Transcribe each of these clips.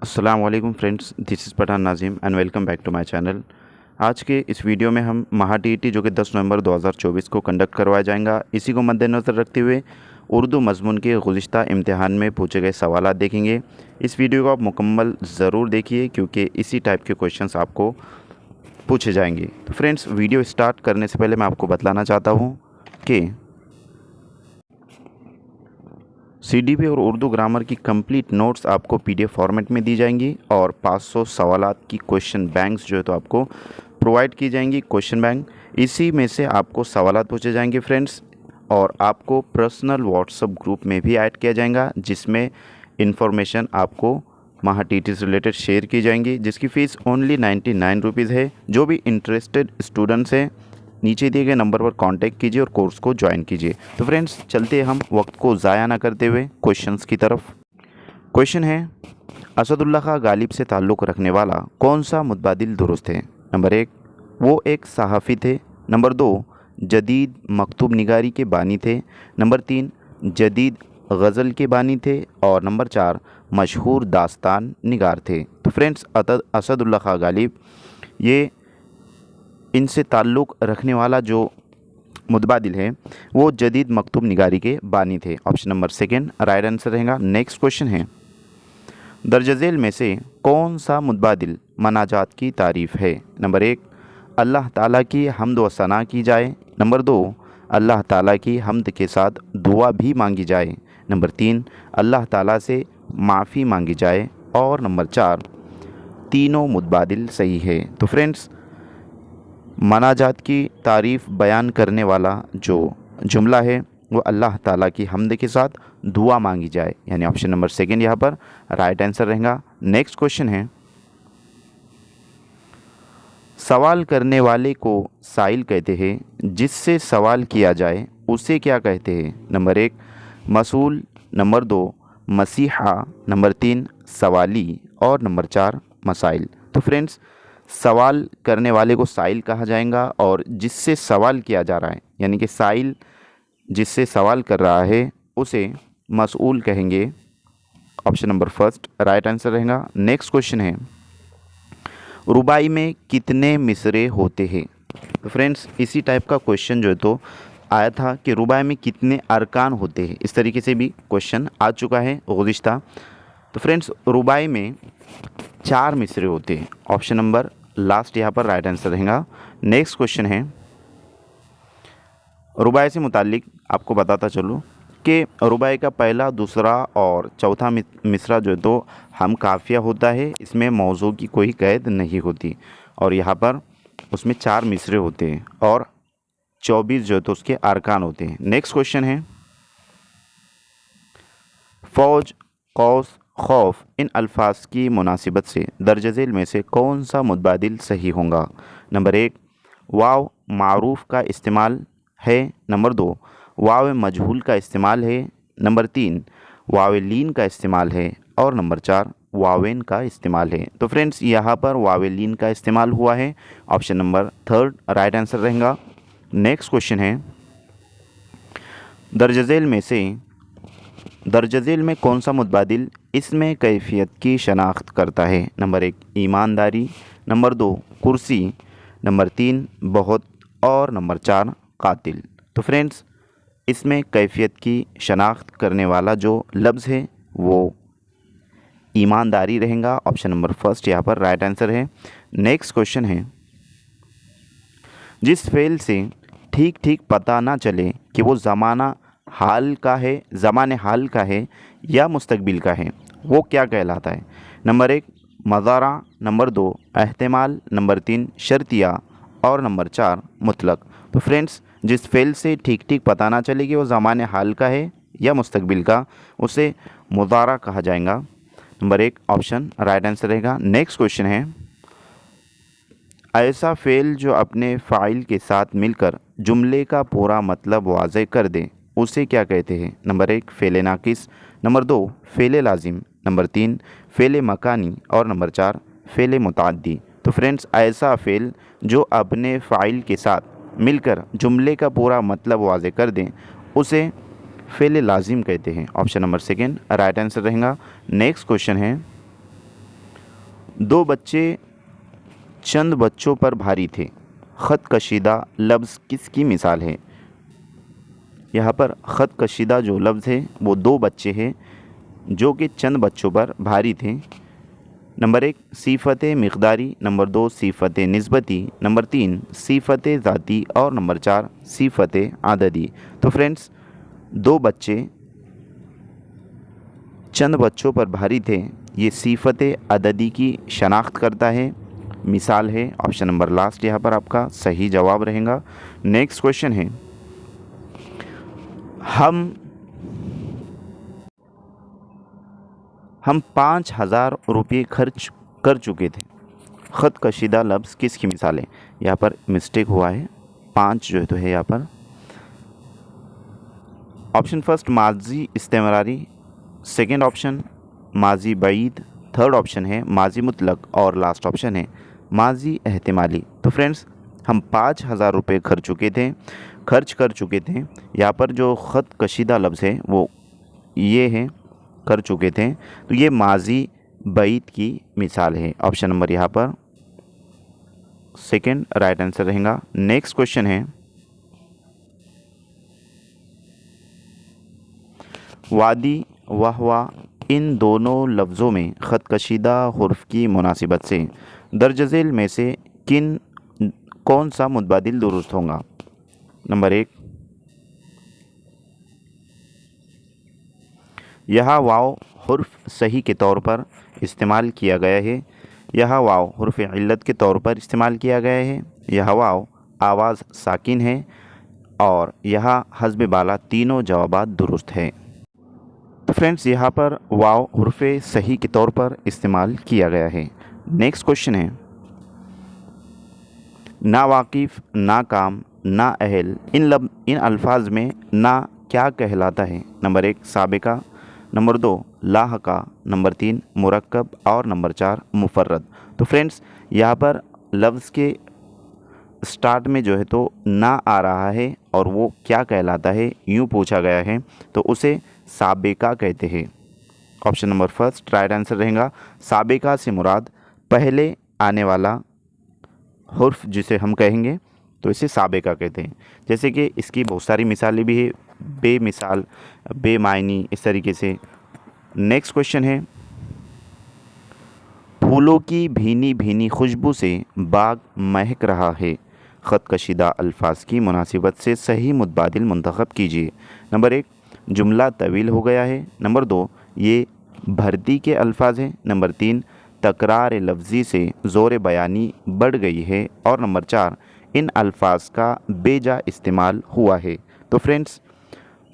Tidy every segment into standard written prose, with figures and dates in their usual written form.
अस्सलाम वालेकुम friends, this is Pathan Nazim and welcome back to my channel. आज के इस वीडियो में हम महा टीईटी जो कि 10 नवंबर 2024 को कंडक्ट करवाया जाएगा, इसी को मद्देनज़र रखते हुए उर्दू मज़मून के गुज़िश्ता इम्तिहान में पूछे गए सवालात देखेंगे। इस वीडियो को आप मुकम्मल ज़रूर देखिए क्योंकि इसी टाइप के क्वेश्चंस आपको पूछे जाएंगे। तो फ्रेंड्स, वीडियो स्टार्ट करने से पहले मैं आपको बतलाना चाहता हूँ कि सीडीपी और उर्दू ग्रामर की कंप्लीट नोट्स आपको पीडीएफ फॉर्मेट में दी जाएंगी और 500 सवालात की क्वेश्चन बैंक्स जो है तो आपको प्रोवाइड की जाएंगी। क्वेश्चन बैंक इसी में से आपको सवालात पूछे जाएंगे फ्रेंड्स, और आपको पर्सनल व्हाट्सएप ग्रुप में भी ऐड किया जाएगा जिसमें इंफॉर्मेशन आपको महा टीईटी से रिलेटेड शेयर की जाएंगी, जिसकी फ़ीस ओनली 99 रुपीज़ है। जो भी इंटरेस्टेड स्टूडेंट्स हैं, नीचे दिए गए नंबर पर कांटेक्ट कीजिए और कोर्स को ज्वाइन कीजिए। तो फ्रेंड्स, चलते हम वक्त को ज़ाया ना करते हुए क्वेश्चंस की तरफ। क्वेश्चन है, असदुल्ला खां गालिब से ताल्लुक़ रखने वाला कौन सा मुतबादिल दुरुस्त है? नंबर 1, वो एक सहाफ़ी थे। नंबर 2, जदीद मकतूब निगारी के बानी थे। नंबर 3, जदीद गज़ल के बानी थे। और नंबर 4, मशहूर दास्तान निगार थे। तो फ्रेंड्स, असदुल्ला खां गालिब ये इनसे ताल्लुक़ रखने वाला जो मुतबादिल है वो जदीद मकतूब निगारी के बानी थे। ऑप्शन नंबर 2 राइट आंसर रहेगा। नेक्स्ट क्वेश्चन है, दर्ज झेल में से कौन सा मुतबादिल मनाजात की तारीफ़ है? नंबर 1, अल्लाह ताला की हम्द व सना की जाए। नंबर 2, अल्लाह ताला की हम्द के साथ दुआ भी मांगी जाए। नंबर 3, अल्लाह ताला से माफ़ी मांगी जाए। और नंबर 4, तीनों मुतबादिल सही है। तो फ्रेंड्स, मनाजात की तारीफ़ बयान करने वाला जो जुमला है वो अल्लाह ताला की हम्द के साथ दुआ मांगी जाए, यानी ऑप्शन नंबर 2 यहाँ पर राइट आंसर रहेगा। नेक्स्ट क्वेश्चन है, सवाल करने वाले को साइल कहते हैं, जिससे सवाल किया जाए उसे क्या कहते हैं? नंबर 1, मसूल। नंबर 2, मसीहा। नंबर 3, सवाली। और नंबर 4, मसाइल। तो फ्रेंड्स, सवाल करने वाले को साइल कहा जाएगा और जिससे सवाल किया जा रहा है, यानी कि साइल जिससे सवाल कर रहा है उसे मसूल कहेंगे। ऑप्शन नंबर 1 राइट आंसर रहेगा। नेक्स्ट क्वेश्चन है, रुबाई में कितने मिसरे होते हैं? तो फ्रेंड्स, इसी टाइप का क्वेश्चन जो है तो आया था कि रुबाई में कितने अरकान होते हैं, इस तरीके से भी क्वेश्चन आ चुका है गुज़िश्ता। तो फ्रेंड्स, रुबाई में 4 मिसरे होते हैं। ऑप्शन नंबर लास्ट यहाँ पर राइट आंसर रहेगा। नेक्स्ट क्वेश्चन है, रुबाई से मुतालिक आपको बताता चलूँ कि रुबाई का पहला, दूसरा और चौथा मिसरा जो है तो हम काफ़िया होता है, इसमें मौजू की कोई कैद नहीं होती। और यहाँ पर उसमें 4 मिसरे होते हैं और 24 जो है तो उसके अरकान होते हैं। नेक्स्ट क्वेश्चन है, फ़ौज, कौस, खौफ इन अल्फाज की मुनासिबत से दर्ज झेल में से कौन सा मुतबादिल सही होगा? नंबर 1, वाव मारूफ का इस्तेमाल है। नंबर 2, वाव मजहूल का इस्तेमाल है। नंबर 3, वाव लीन का इस्तेमाल है। और नंबर 4, वावेन का इस्तेमाल है। तो फ्रेंड्स, यहाँ पर वाव लीन का इस्तेमाल हुआ है। ऑप्शन नंबर 3 राइट आंसर रहेगा। नेक्स्ट क्वेश्चन है, दर्ज झेल में कौन सा मुतबादिल इसमें कैफियत की शनाख्त करता है? नंबर 1, ईमानदारी। नंबर 2, कुर्सी। नंबर 3, बहुत। और नंबर 4, कातिल। तो फ्रेंड्स, इसमें कैफियत की शनाख्त करने वाला जो लफ्ज़ है वो ईमानदारी रहेगा। ऑप्शन नंबर 1 यहाँ पर राइट आंसर है। नेक्स्ट क्वेश्चन है, जिस फेल से ठीक ठीक पता ना चले कि वो ज़माने हाल का है या मुस्तकबिल का है, वो क्या कहलाता है? नंबर 1, मज़ारा। नंबर 2, एहतिमाल। नंबर 3, शर्तिया। और नंबर 4, मुतलक। तो फ्रेंड्स, जिस फेल से ठीक ठीक पता ना चले कि वो ज़माने हाल का है या मुस्तकबिल का, उसे मुज़ारा कहा जाएगा। नंबर 1 ऑप्शन राइट आंसर रहेगा। नेक्स्ट क्वेश्चन है, ऐसा फ़ेल जो अपने फ़ाइल के साथ मिलकर जुमले का पूरा मतलब वाज़े कर दे, उसे क्या कहते हैं? नंबर 1, फ़ेल नाकिस। नंबर 2, फ़ेल लाजिम। नंबर 3, फ़ेल मकानी। और नंबर 4, फ़ेल मुतअद्दी। तो फ्रेंड्स, ऐसा फ़ेल जो अपने फ़ाइल के साथ मिलकर जुमले का पूरा मतलब वाज़े कर दें, उसे फ़ेल लाजिम कहते हैं। ऑप्शन नंबर 2 राइट आंसर रहेगा। नेक्स्ट क्वेश्चन है, दो बच्चे चंद बच्चों पर भारी थे। ख़त कशीदा लफ्ज़ किसकी मिसाल है? यहाँ पर ख़त कशीदा जो लफ्ज़ है वो दो बच्चे हैं जो कि चंद बच्चों पर भारी थे। नंबर 1 सिफ़त मिक़दारी, नंबर 2 सिफ़त निस्बती, नंबर 3 सिफ़त ज़ाती और नंबर 4 सिफ़त आददी। तो फ्रेंड्स, दो बच्चे चंद बच्चों पर भारी थे, ये सिफ़त अददी की शनाख्त करता है, मिसाल है। ऑप्शन नंबर लास्ट यहाँ पर आपका सही जवाब रहेगा। नेक्स्ट क्वेश्चन है, हम 5,000 रुपये खर्च कर चुके थे। ख़त कशीदा लफ्ज़ किसकी मिसाल है? यहाँ पर मिस्टेक हुआ है, 5 जो है तो है यहाँ पर। ऑप्शन फर्स्ट माजी इस्तेमरारी, सेकेंड ऑप्शन माजी बईद, थर्ड ऑप्शन है माजी मुतलक और लास्ट ऑप्शन है माजी एहतिमाली। तो फ्रेंड्स, हम 5,000 रुपये खर्च कर चुके थे। यहाँ पर जो ख़त कशीदा लफ्ज़ है वो ये है, कर चुके थे, तो ये माजी बईद की मिसाल है। ऑप्शन नंबर यहाँ पर सेकेंड राइट आंसर रहेगा। नेक्स्ट क्वेश्चन है, वादी वहवा इन दोनों लफ्ज़ों में ख़त कशीदा हुर्फ की मुनासिबत से दर्ज झेल में से कौन सा मुतबादिल दुरुस्त होगा? नंबर 1, यहाँ वाव हुर्फ सही के तौर पर इस्तेमाल किया गया है, यहाँ वाव हुर्फ इल्लत के तौर पर इस्तेमाल किया गया है, यहाँ वाव आवाज़ साकिन है और यहाँ हस्ब बाला। तीनों जवाबात दुरुस्त है। तो फ्रेंड्स, यहाँ पर वाव हुर्फ सही के तौर पर इस्तेमाल किया गया है। नेक्स्ट क्वेश्चन है, ना वाकिफ़, ना काम, ना अहल, इन अल्फाज में ना क्या कहलाता है? नंबर 1 साबिका, नंबर 2 लाहका, नंबर 3 मुरक्कब और नंबर 4 मुफर्रद। तो फ्रेंड्स, यहाँ पर लफ्ज़ के स्टार्ट में जो है तो ना आ रहा है और वो क्या कहलाता है यूँ पूछा गया है, तो उसे साबिका कहते हैं। Option number first right answer रहेगा। साबिका से मुराद पहले आने वाला हुर्फ जिसे हम कहेंगे, तो इसे साबिका कहते हैं। जैसे कि इसकी बहुत सारी मिसालें भी है, बेमिसाल, बेमायनी, इस तरीके से। नेक्स्ट क्वेश्चन है, फूलों की भीनी भीनी खुशबू से बाग महक रहा है। ख़त कशीदा अल्फाज की मुनासिबत से सही मुतबादिल मुंतखब कीजिए। नंबर 1 जुमला तवील हो गया है, नंबर 2 ये भर्ती के अल्फाज हैं, नंबर 3 तकरार लफ्ज़ी से ज़ोर बयानी बढ़ गई है और नंबर 4 इन अल्फाज का बेजा इस्तेमाल हुआ है। तो फ्रेंड्स,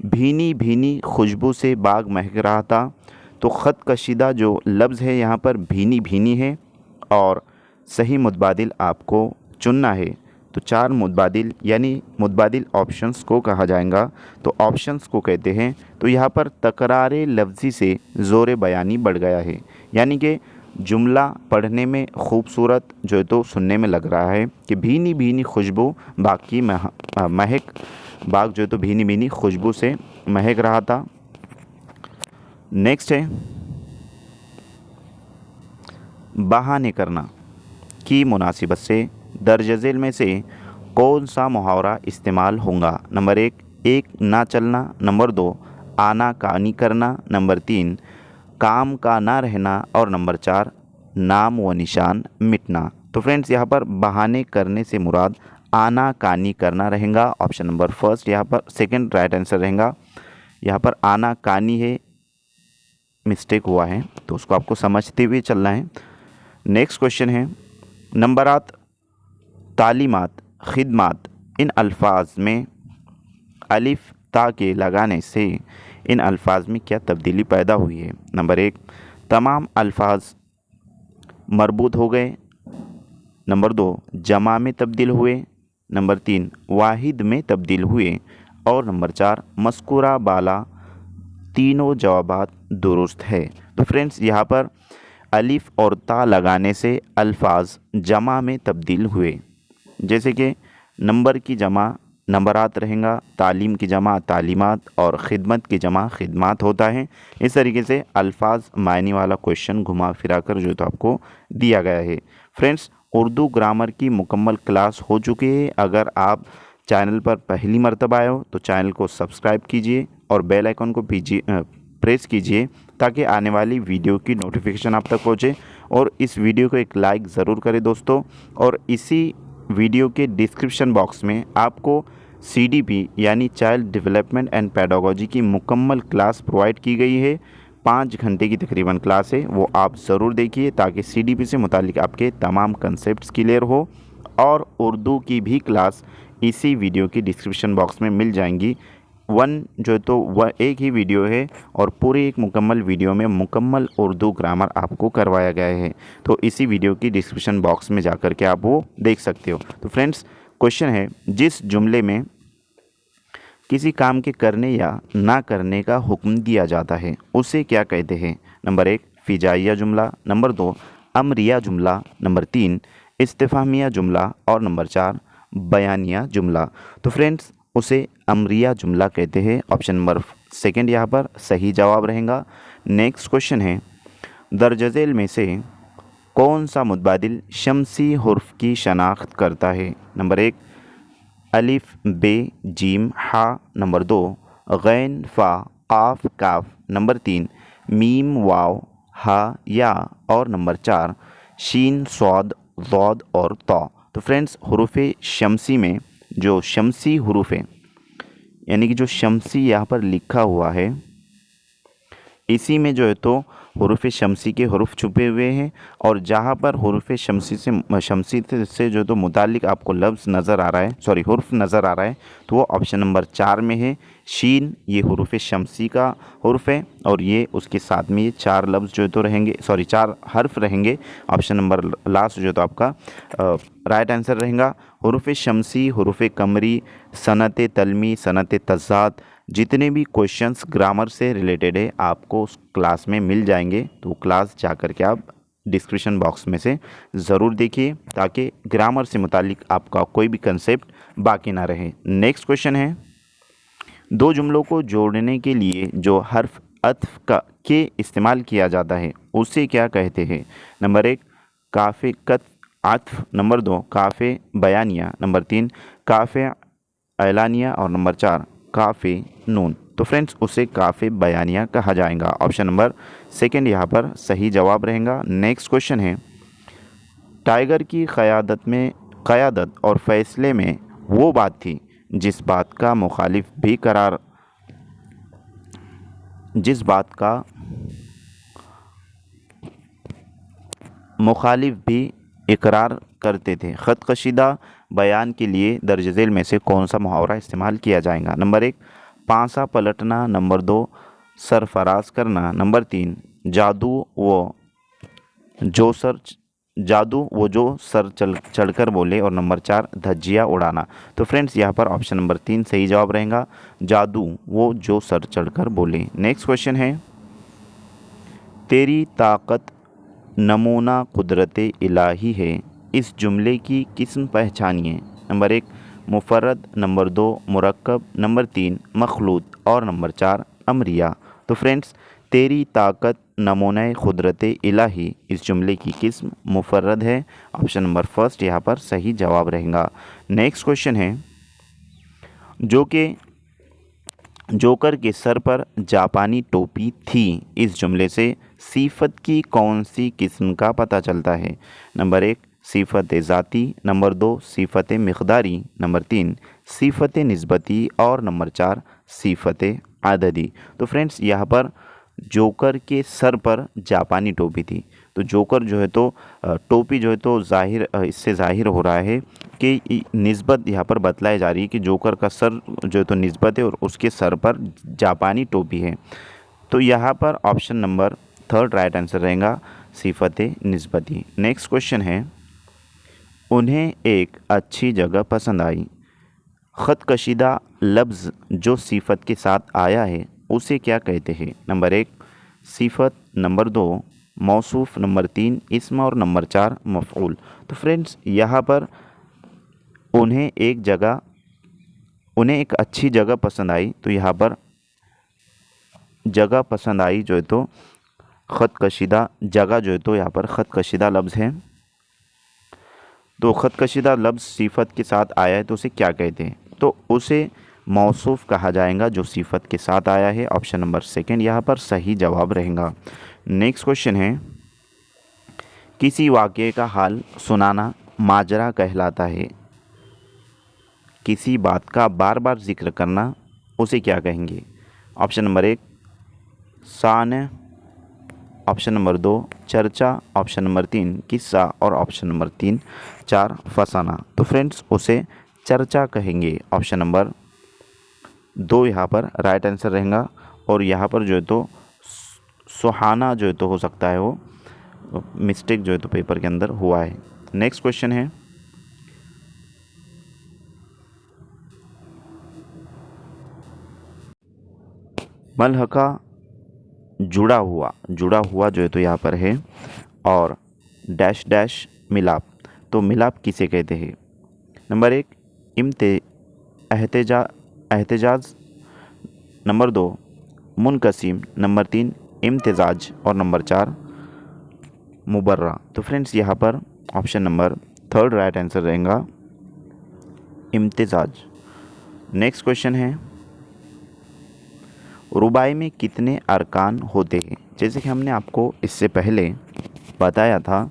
भीनी भीनी खुशबू से बाग महक रहा था, तो ख़त कशीदा जो लफ्ज़ है यहाँ पर भीनी भीनी है और सही मुतबादिल आपको चुनना है। तो 4 मुतबादिल यानी मुतबादिल ऑप्शंस को कहा जाएगा, तो ऑप्शंस को कहते हैं। तो यहाँ पर तकरार लफ्ज़ी से ज़ोर बयानी बढ़ गया है, यानी कि जुमला पढ़ने में खूबसूरत जो है तो सुनने में लग रहा है कि भीनी भीनी खुशबू बाग की महक, बाग जो है तो भीनी भीनी खुशबू से महक रहा था। नेक्स्ट है, बहाने करना की मुनासिबत से दर्ज झेल में से कौन सा मुहावरा इस्तेमाल होगा? नंबर 1 ना चलना, नंबर 2 आना कानी करना, नंबर 3 काम का ना रहना और नंबर 4 नाम व निशान मिटना। तो फ्रेंड्स, यहाँ पर बहाने करने से मुराद आना कानी करना रहेगा। ऑप्शन नंबर फर्स्ट यहाँ पर सेकंड राइट आंसर रहेगा। यहाँ पर आना कानी है, मिस्टेक हुआ है, तो उसको आपको समझते हुए चलना है। नेक्स्ट क्वेश्चन है, नंबरात, तालीमात, खिदमात, इन अल्फाज में अलिफ ता के लगाने से इन अल्फाज में क्या तब्दीली पैदा हुई है? नंबर 1 तमाम अल्फाज मरबूत हो गए, नंबर 2 जमा में तब्दील हुए, नंबर 3 वाहिद में तब्दील हुए और नंबर 4 मस्कुरा बाला। तीनों जवाबात दुरुस्त है। तो फ्रेंड्स, यहाँ पर अलिफ और ता लगाने से अल्फाज जमा में तब्दील हुए, जैसे कि नंबर की जमा नंबरात रहेगा, तालीम की जमा तालीमात और ख़िदमत की जमा खिदमात होता है। इस तरीके से अल्फाज मायने वाला क्वेश्चन घुमा फिरा कर जो तो आपको दिया गया है। फ्रेंड्स, उर्दू ग्रामर की मुकम्मल क्लास हो चुकी है। अगर आप चैनल पर पहली मर्तबा आए हो तो चैनल को सब्सक्राइब कीजिए और बेल आइकन को प्रेस कीजिए ताकि आने वाली वीडियो की नोटिफिकेशन आप तक पहुँचे। और इस वीडियो को एक लाइक ज़रूर करें दोस्तों। और इसी वीडियो के डिस्क्रिप्शन बॉक्स में आपको CDP यानी चाइल्ड डेवलपमेंट एंड पेडागोजी की मुकम्मल क्लास प्रोवाइड की गई है। 5 घंटे की तकरीबन क्लास है, वो आप ज़रूर देखिए ताकि CDP से मुतालिक आपके तमाम कंसेप्ट्स क्लियर हो। और उर्दू की भी क्लास इसी वीडियो की डिस्क्रिप्शन बॉक्स में मिल जाएंगी। जो तो वह एक ही वीडियो है और पूरी एक मुकम्मल वीडियो में मुकम्मल उर्दू ग्रामर आपको करवाया गया है। तो इसी वीडियो की डिस्क्रिप्शन बॉक्स में जाकर के आप वो देख सकते हो। तो फ्रेंड्स, क्वेश्चन है, जिस जुमले में किसी काम के करने या ना करने का हुक्म दिया जाता है उसे क्या कहते हैं? नंबर 1 फ़िजाइया जुमला, नंबर 2 अमरिया जुमला, नंबर 3 इस्तिफ़हामिया जुमला और नंबर 4 बयानिया जुमला। तो फ्रेंड्स, उसे अमरिया जुमला कहते हैं। ऑप्शन नंबर सेकंड यहाँ पर सही जवाब रहेगा। नेक्स्ट क्वेश्चन है, दर्ज झेल में से कौन सा मुतबादिल शमसी हुर्फ की शनाख्त करता है? नंबर 1 अलिफ बे जीम हा, नंबर 2 गैन फ़ा काफ काफ, नंबर 3 मीम वाव हा या और नंबर 4 शीन स्वाद ज़ौद और तौ। तो फ्रेंड्स, हुरूफ शमसी में जो शमसी हुरूफ है यानी कि जो शमसी यहाँ पर लिखा हुआ है इसी में जो है तो हुरूफ शमसी के हुरूफ छुपे हुए हैं। और जहाँ पर हुरूफ शमसी से जो तो मुतालिक आपको लफ्ज़ नज़र आ रहा है, सॉरी हुर्फ नज़र आ रहा है, तो वो ऑप्शन नंबर 4 में है। शीन ये हुरूफ शमसी का हुर्फ है और ये उसके साथ में ये 4 लफ्ज़ जो तो रहेंगे, सॉरी 4 हर्फ रहेंगे। ऑप्शन नंबर लास्ट जो तो आपका राइट आंसर रहेगा। हुरूफ शमसी, हुरूफ कमरी, सनत तलमी, सनत तज़ात, जितने भी क्वेश्चंस ग्रामर से रिलेटेड है आपको उस क्लास में मिल जाएंगे। तो क्लास जा कर के आप डिस्क्रिप्शन बॉक्स में से ज़रूर देखिए ताकि ग्रामर से मुतालिक आपका कोई भी कंसेप्ट बाकी ना रहे। नेक्स्ट क्वेश्चन है, दो जुमलों को जोड़ने के लिए जो हर्फ अत्फ के इस्तेमाल किया जाता है उसे क्या कहते हैं? नंबर 1 काफ़े कत अत्फ, नंबर 2 काफ़े बयानिया, नंबर 3 काफ़े एलानिया और नंबर 4 काफ़े नून। तो फ्रेंड्स, उसे काफ़े बयानिया कहा जाएगा। ऑप्शन नंबर सेकंड यहाँ पर सही जवाब रहेगा। नेक्स्ट क्वेश्चन है, टाइगर की क़यादत और फैसले में वो बात थी जिस बात का मुखालिफ भी इकरार करते थे। ख़त कशीदा बयान के लिए दर्ज झेल में से कौन सा मुहावरा इस्तेमाल किया जाएगा? नंबर 1 पांसा पलटना, नंबर 2 सरफराज करना, नंबर 3 जादू वो जो सर चढ़कर बोले और नंबर 4 धज्जियाँ उड़ाना। तो फ्रेंड्स, यहाँ पर ऑप्शन नंबर 3 सही जवाब रहेगा, जादू वो जो सर चढ़कर बोले। नेक्स्ट क्वेश्चन है, तेरी ताकत नमूना कुदरत इलाही है, इस जुमले की किस्म पहचानिए। नंबर 1 मुफर्रद, नंबर 2 मुरक्कब, नंबर 3 मखलूत और नंबर 4 अमरिया। तो फ्रेंड्स, तेरी ताकत नमूना कुदरत इलाही इस जुमले की किस्म मुफर्रद है। ऑप्शन नंबर फर्स्ट यहाँ पर सही जवाब रहेगा। नेक्स्ट क्वेश्चन है, जोकर के सर पर जापानी टोपी थी, इस जुमले से सिफत की कौन सी किस्म का पता चलता है? नंबर 1 सिफत ज़ाती, नंबर 2 सिफत मिक़दारी, नंबर 3 सिफत निस्बती और नंबर 4 सिफत आददी। तो फ्रेंड्स, यहाँ पर जोकर के सर पर जापानी टोपी थी। तो जोकर जो है तो टोपी जो है तो इससे ज़ाहिर हो रहा है कि निस्बत यहाँ पर बतलाई जा रही है कि जोकर का सर जो है तो निस्बत है और उसके सर पर जापानी टोपी है। तो यहाँ पर option number third right answer रहेगा, सिफत निस्बती। नेक्स्ट क्वेश्चन है, उन्हें एक अच्छी जगह पसंद आई, ख़त कशीदा लफ्ज़ जो सिफत के साथ आया है उसे क्या कहते हैं? नंबर 1 सिफत, नंबर 2 मौसूफ़, नंबर 3 इस्म और नंबर 4 मफ़ऊल। तो फ्रेंड्स, यहाँ पर उन्हें एक जगह उन्हें एक अच्छी जगह पसंद आई, तो यहाँ पर जगह पसंद आई जो है तो ख़त कशीदा जगह जो है तो यहाँ पर ख़त कशीदा लफ्ज़ है। तो ख़त कशीदा लफ्ज़ सिफत के साथ आया है तो उसे क्या कहते हैं? तो उसे मौसूफ़ कहा जाएगा जो सिफत के साथ आया है। ऑप्शन नंबर सेकंड यहाँ पर सही जवाब रहेगा। नेक्स्ट क्वेश्चन है, किसी वाक़ये का हाल सुनाना माजरा कहलाता है। किसी बात का बार बार जिक्र करना उसे क्या कहेंगे? ऑप्शन नंबर एक शान, ऑप्शन नंबर दो चर्चा, ऑप्शन नंबर तीन किस्सा और ऑप्शन नंबर चार फसाना। तो फ्रेंड्स उसे चर्चा कहेंगे। ऑप्शन नंबर दो यहाँ पर राइट आंसर रहेगा। और यहाँ पर जो है तो सुहाना जो है तो हो सकता है वो मिस्टेक जो है तो पेपर के अंदर हुआ है। नेक्स्ट क्वेश्चन है, मलहका जुड़ा हुआ जो है तो यहाँ पर है। और डैश डैश मिलाप, तो मिलाप किसे कहते हैं? नंबर एक एहतेजाज, नंबर दो मुनकसिम, नंबर तीन इम्तिजाज और नंबर चार मुबर्रा। तो फ्रेंड्स यहाँ पर option number third right answer रहेगा इम्तिजाज। नेक्स्ट क्वेश्चन है, रुबाई में कितने अरकान होते हैं? जैसे कि हमने आपको इससे पहले बताया था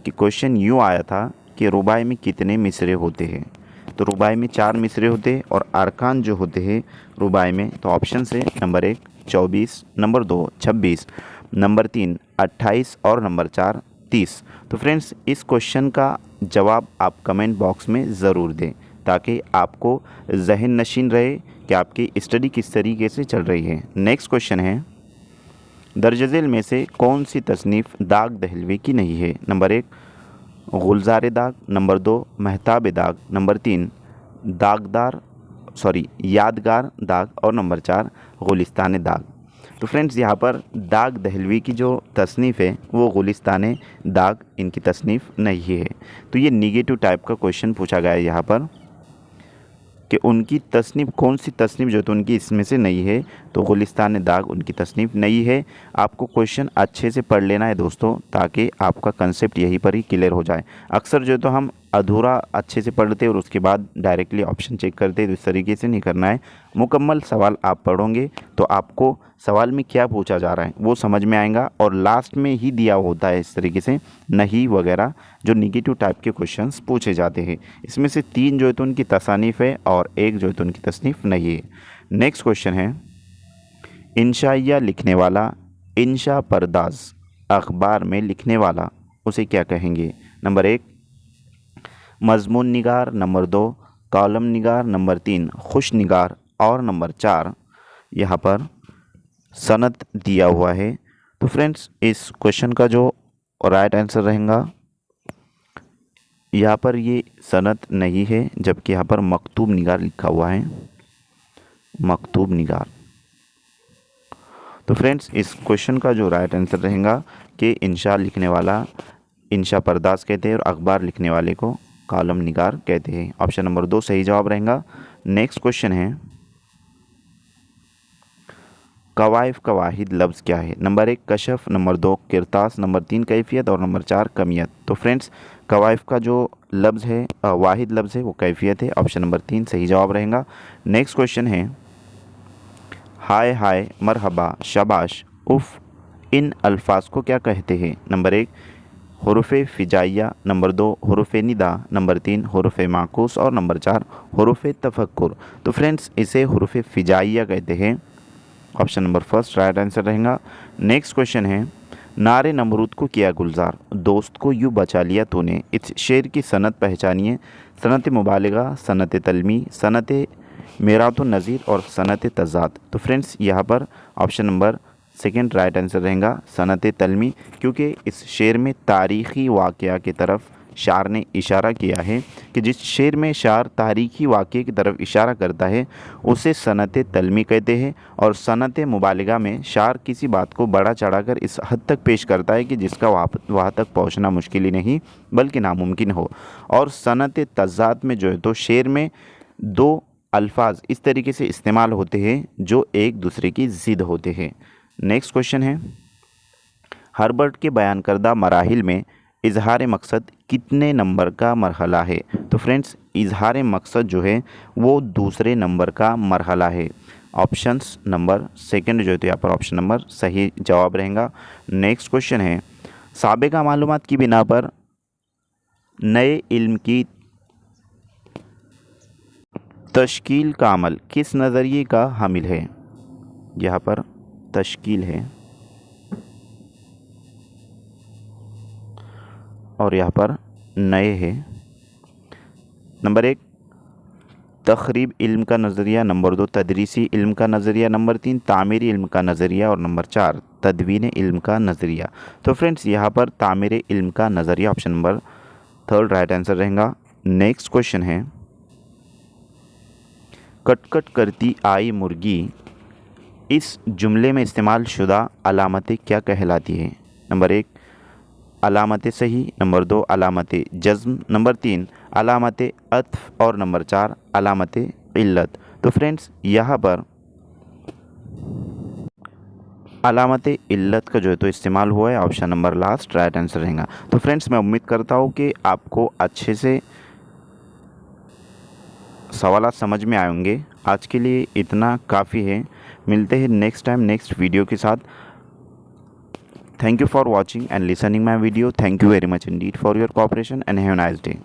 कि क्वेश्चन यूँ आया था कि रुबाई में कितने मिसरे होते हैं। तो रुबाई में 4 मिसरे होते हैं और अरकान जो होते हैं रुबाई में, तो ऑप्शन से नंबर 1 24, नंबर 2 26, नंबर 3 28 और नंबर 4 30। तो फ्रेंड्स इस क्वेश्चन का जवाब आप कमेंट बॉक्स में ज़रूर दें ताकि आपको जहन नशीन रहे कि आपकी स्टडी किस तरीके से चल रही है। नेक्स्ट क्वेश्चन है, दर्ज-ए-ज़ैल में से कौन सी तसनीफ़ दाग दहलवी की नहीं है? नंबर 1 गुलज़ार दाग, नंबर 2 महताब दाग, नंबर 3 यादगार दाग और नंबर 4 गुलिस्तान दाग। तो फ्रेंड्स यहाँ पर दाग दहलवी की जो तसनीफ़ है वो गुलिस्तान दाग इनकी तसनीफ़ नहीं है। तो ये निगेटिव टाइप का क्वेश्चन पूछा गया है यहाँ पर कि उनकी तसनीफ़ कौन सी तसनीफ़ जो तो उनकी इसमें से नहीं है, तो गुलिस्तान दाग उनकी तसनीफ़ नहीं है। आपको क्वेश्चन अच्छे से पढ़ लेना है दोस्तों ताकि आपका कंसेप्ट यहीं पर ही क्लियर हो जाए। अक्सर जो तो हम अधूरा अच्छे से पढ़ते और उसके बाद डायरेक्टली ऑप्शन चेक करते, तो इस तरीके से नहीं करना है। मुकम्मल सवाल आप पढ़ोगे तो आपको सवाल में क्या पूछा जा रहा है वो समझ में आएगा और लास्ट में ही दिया होता है इस तरीके से नहीं वगैरह जो निगेटिव टाइप के क्वेश्चंस पूछे जाते हैं। इसमें से 3 जो है तो उनकी तसानीफ़ है और 1 जो है तो उनकी तसनीफ़ नहीं है। नेक्स्ट क्वेश्चन है, इंशाइया लिखने वाला, इंशा परदाज अखबार में लिखने वाला उसे क्या कहेंगे? नंबर 1 मज़मून निगार, नंबर 2 कॉलम निगार, नंबर 3 खुश निगार और नंबर 4 यहाँ पर सनद दिया हुआ है। तो फ्रेंड्स इस क्वेश्चन का जो राइट आंसर रहेगा यहाँ पर ये सनद नहीं है, जबकि यहाँ पर मकतूब निगार लिखा हुआ है, मकतूब निगार। तो फ्रेंड्स इस क्वेश्चन का जो राइट आंसर रहेगा कि इंशा लिखने वाला इंशा परदास कहते हैं और अखबार लिखने वाले को कॉलम निगार कहते हैं। ऑप्शन नंबर 2 सही जवाब रहेगा। नेक्स्ट क्वेश्चन है, कवाइफ का वाहिद लफ्ज़ क्या है? नंबर 1 कशफ, नंबर 2 किरतास, नंबर 3 कैफियत और नंबर 4 कमियत। तो फ्रेंड्स कवाइफ का जो लफ्ज़ है वाहिद लफ्ज़ है वो कैफियत है। ऑप्शन नंबर 3 सही जवाब रहेगा। नेक्स्ट क्वेश्चन है, हाय हाय, मरहबा, शाबाश, उफ़ इन अल्फाज को क्या कहते हैं? नंबर 1 हुरूफ़ फ़िजाइया, नंबर 2 हुरूफ़ निदा, नंबर 3 हुरूफ़ माकूस और नंबर 4 हुरूफ़ तफक्कुर। तो फ्रेंड्स इसे हुरूफ़ फ़िजाइया कहते हैं। Option number first right answer रहेगा। नेक्स्ट क्वेश्चन है, नारे नमरूद को किया गुलजार, दोस्त को यूँ बचा लिया तूने। इस शेर की सनत पहचानिए। सनत मुबालिगा, सनत तलमी, सनत मेरात नज़ीर और सनत तज़ाद। तो फ्रेंड्स यहाँ पर option number second right answer रहेगा सनत तलमी, क्योंकि इस शेर में तारीख़ी वाक़या की तरफ शार ने इशारा किया है कि जिस शेर में शार तारीख़ी वाक़े की तरफ इशारा करता है उसे सनत तलमी कहते हैं। और सनत मुबालिगा में शार किसी बात को बढ़ा चढ़ाकर इस हद तक पेश करता है कि जिसका वहाँ तक पहुँचना मुश्किल ही नहीं बल्कि नामुमकिन हो। और सनत तज़ाद में जो है तो शेर में 2 अल्फाज इस तरीके से इस्तेमाल होते हैं जो एक दूसरे की ज़िद होते हैं। नेक्स्ट क्वेश्चन है, हर्बर्ट के बयान करदा मराहिल में इजहार मकसद कितने नंबर का मरहला है? तो फ्रेंड्स, इजहार मकसद जो है वो दूसरे नंबर का मरहला है। ऑप्शंस नंबर सेकंड जो है तो यहाँ पर ऑप्शन नंबर सही जवाब रहेगा। नेक्स्ट क्वेश्चन है, साबिका मालूमात की बिना पर नए इल्म की तश्कील का अमल किस नज़रिए का हामिल है? यहाँ पर तश्कील है और यहाँ पर नए है। नंबर 1 तखरीब इल्म का नज़रिया, नंबर 2 तदरीसी इल्म का नज़रिया, नंबर 3 तामीरी इल्म का नज़रिया और नंबर 4 तदवीन इल्म का नज़रिया। तो फ्रेंड्स, यहाँ पर तामीर इल्म का नज़रिया option number third right answer रहेगा। नेक्स्ट क्वेश्चन है, कटकट करती आई मुर्गी इस जुमले में इस्तेमाल शुदा अलामतें क्या कहलाती हैं? नंबर 1 अलामत सही, नंबर 2 अलामत जज़्म, नंबर 3 अलामत अत्फ और नंबर 4 अलामत इल्लत। तो फ्रेंड्स, यहाँ पर अलामत इल्लत का जो है तो इस्तेमाल हुआ है, option number last right answer रहेगा। तो फ्रेंड्स, मैं उम्मीद करता हूँ कि आपको अच्छे से सवाल समझ में आए होंगे। आज के लिए इतना काफ़ी है, मिलते हैं नेक्स्ट टाइम नेक्स्ट वीडियो के साथ। Thank you for watching and listening my video. Thank you very much indeed for your cooperation and have a nice day.